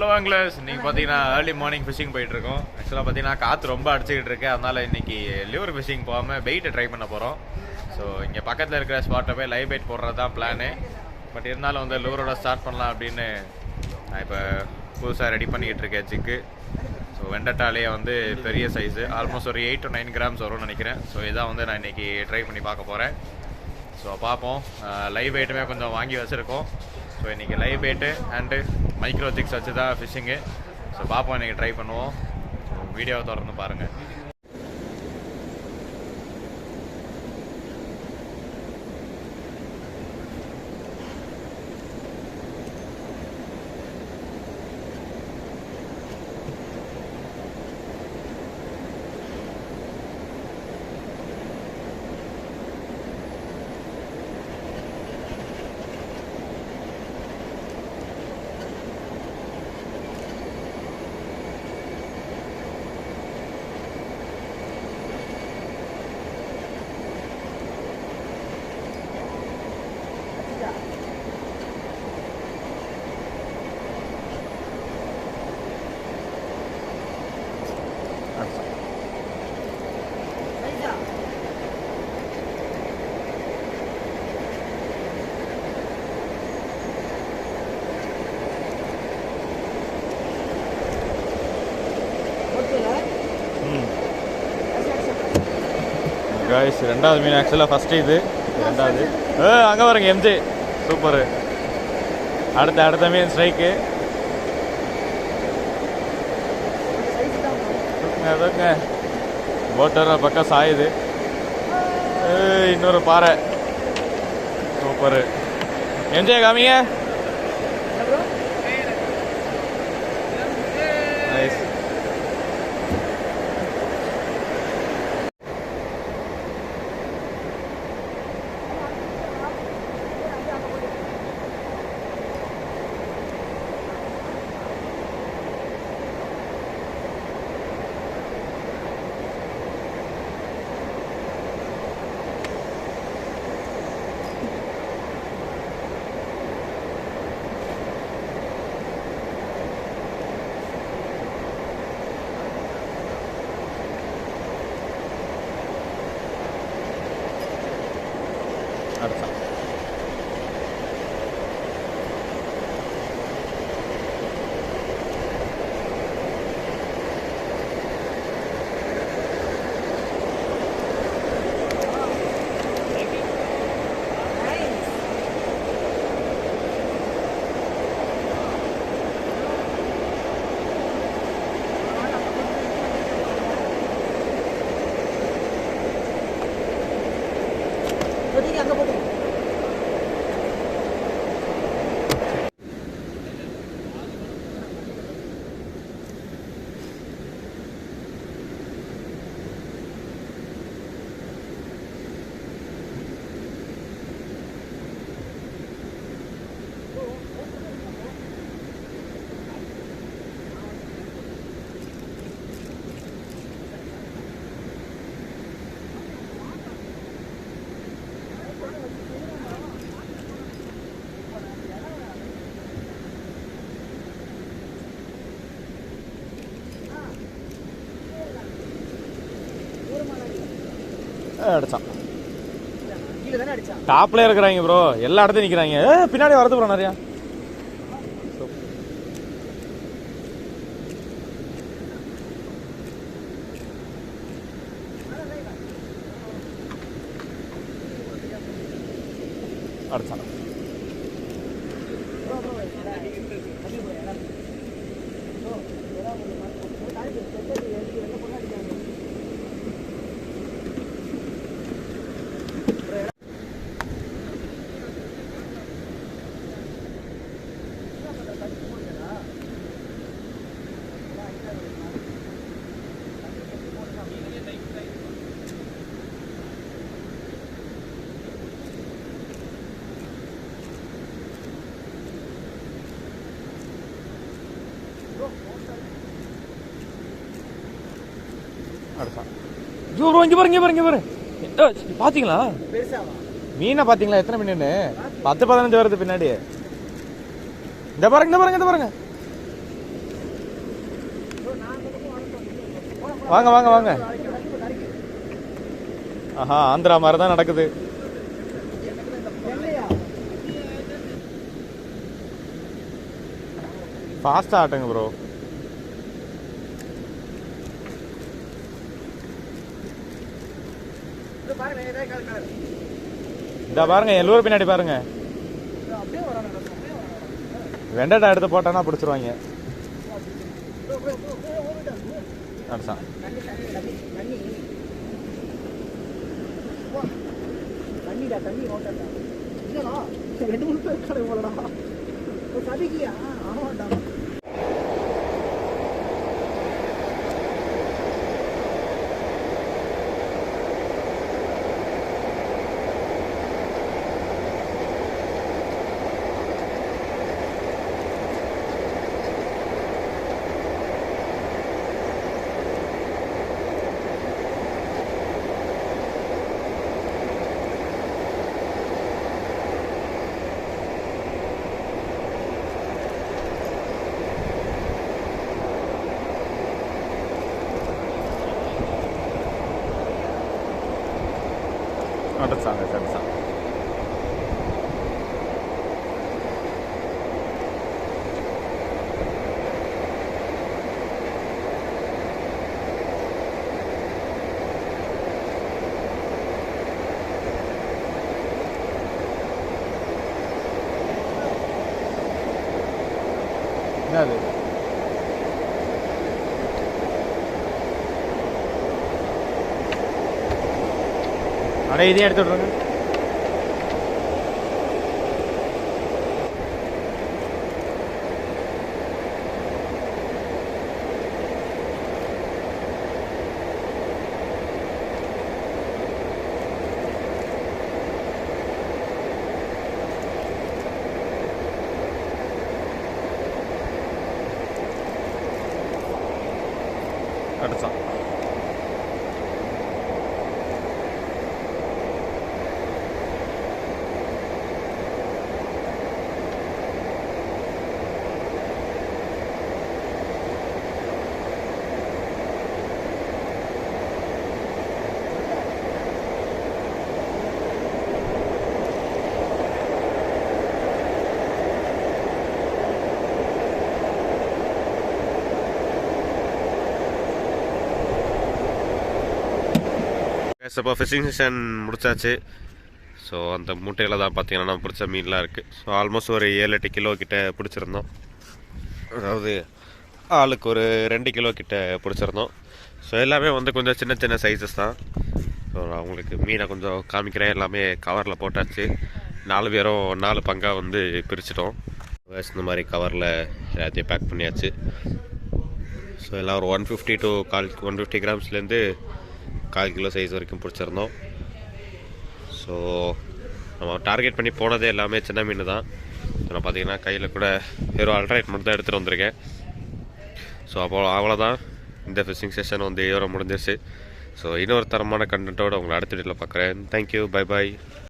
Hello anglers, இன்னைக்கு பார்த்தீங்கன்னா early morning phishing போயிட்டு இருக்கோம். ஆக்சுவலாக பார்த்தீங்கன்னா காற்று ரொம்ப அடிச்சுக்கிட்டு இருக்கு. அதனால இன்னைக்கு லிவர் ஃபிஷிங் போகாமல் பெயிட்டை ட்ரை பண்ண போகிறோம். ஸோ இங்கே பக்கத்தில் இருக்கிற ஸ்பாட்டை போய் லைவ் பெயிட் போடுறது தான் பிளானு. பட் இருந்தாலும் வந்து லிவரோட ஸ்டார்ட் பண்ணலாம் அப்படின்னு நான் இப்போ புதுசாக ரெடி பண்ணிக்கிட்டு இருக்கேன் ஜிக்கு. ஸோ வெண்டட்டாலே வந்து பெரிய சைஸு, ஆல்மோஸ்ட் ஒரு 8 to 9 grams வரும்னு நினைக்கிறேன். ஸோ இதான் வந்து நான் இன்றைக்கி ட்ரை பண்ணி பார்க்க போகிறேன். ஸோ பார்ப்போம். லைவ் வெயிட்டுமே கொஞ்சம் வாங்கி வச்சுருக்கோம். ஸோ இன்றைக்கி live weight and micro jigs வச்சு தான் ஃபிஷ்ஷிங்கு. ஸோ பார்ப்போம், இன்றைக்கி ட்ரை பண்ணுவோம். ஸோ வீடியோவை தொடர்ந்து பாருங்கள். கைஸ், ரெண்டாவது மீன். ஆக்சுவலாக ஃபஸ்ட்டு இது ரெண்டாவது. அங்கே பாருங்க எம்ஜே, சூப்பரு. அடுத்த மீன் ஸ்ட்ரைக்கு. அதுங்க போட்டர் பக்கம் சாயுது. இன்னொரு பாறை, சூப்பரு. எம்ஜே காமிங்க. நைஸ். அடிச்சான். டாப்ல இருக்கிறாங்க ப்ரோ, எல்லா இடத்தையும் நிக்கிறாங்க. பின்னாடி வரது ப்ரோ நிறையா. அடிச்சான். இங்க பாரு. பாத்தீங்களா மீனை? பாத்தீங்களா எத்தனை மீன்? 10-15 வருது பின்னாடி. இந்த பாருங்க. வாங்க வாங்க வாங்க. ஆஹா, ஆந்திரா மாதிரி தான் நடக்குது. ஃபாஸ்ட்டாக ஆட்டுங்க ப்ரோ. இந்த பாருங்க, எல்லோரும் பின்னாடி பாருங்க. வெண்டடா எடுத்து போட்டானா பிடிச்சிருவாங்க. அடிச்சான். அடிச்சாங்க அடிச்சான். என்னது அடே, இதையும் எடுத்து விட்ருங்க. அடிச்சான். இப்போ ஃபிஷிங் செஷன் முடிச்சாச்சு. ஸோ அந்த மூட்டையில் தான் பார்த்தீங்கன்னா பிடிச்ச மீன்லாம் இருக்குது. ஸோ ஆல்மோஸ்ட் ஒரு 7-8 கிலோ கிட்ட பிடிச்சிருந்தோம். அதாவது ஆளுக்கு ஒரு 2 கிலோ கிட்ட பிடிச்சிருந்தோம். ஸோ எல்லாமே வந்து கொஞ்சம் சின்ன சின்ன சைஸஸ் தான். ஸோ அவங்களுக்கு மீனை கொஞ்சம் காமிக்கிறேன். எல்லாமே கவரில் போட்டாச்சு. 4 பேரும் 4 பங்காக வந்து பிரிச்சிட்டோம். இந்த மாதிரி கவரில் எல்லாத்தையும் பேக் பண்ணியாச்சு. ஸோ எல்லாம் ஒரு 150 to 150 கிராம்ஸ்லேருந்து 1/4 கிலோ சைஸ் வரைக்கும் பிடிச்சிருந்தோம். ஸோ நம்ம டார்கெட் பண்ணி போனதே எல்லாமே சின்ன மீன் தான். நான் பார்த்தீங்கன்னா கையில் கூட வெறும் அல்ட்ரைட் மட்டும் தான் எடுத்துகிட்டு வந்திருக்கேன். ஸோ அப்போ அவ்வளோதான், இந்த ஃபிஷிங் செஷன் வந்து இதோட முடிஞ்சிருச்சு. ஸோ இன்னொரு தரமான கண்டென்ட்டோடு உங்களை அடுத்த வீடியோவில் பார்க்குறேன். Thank you, bye bye.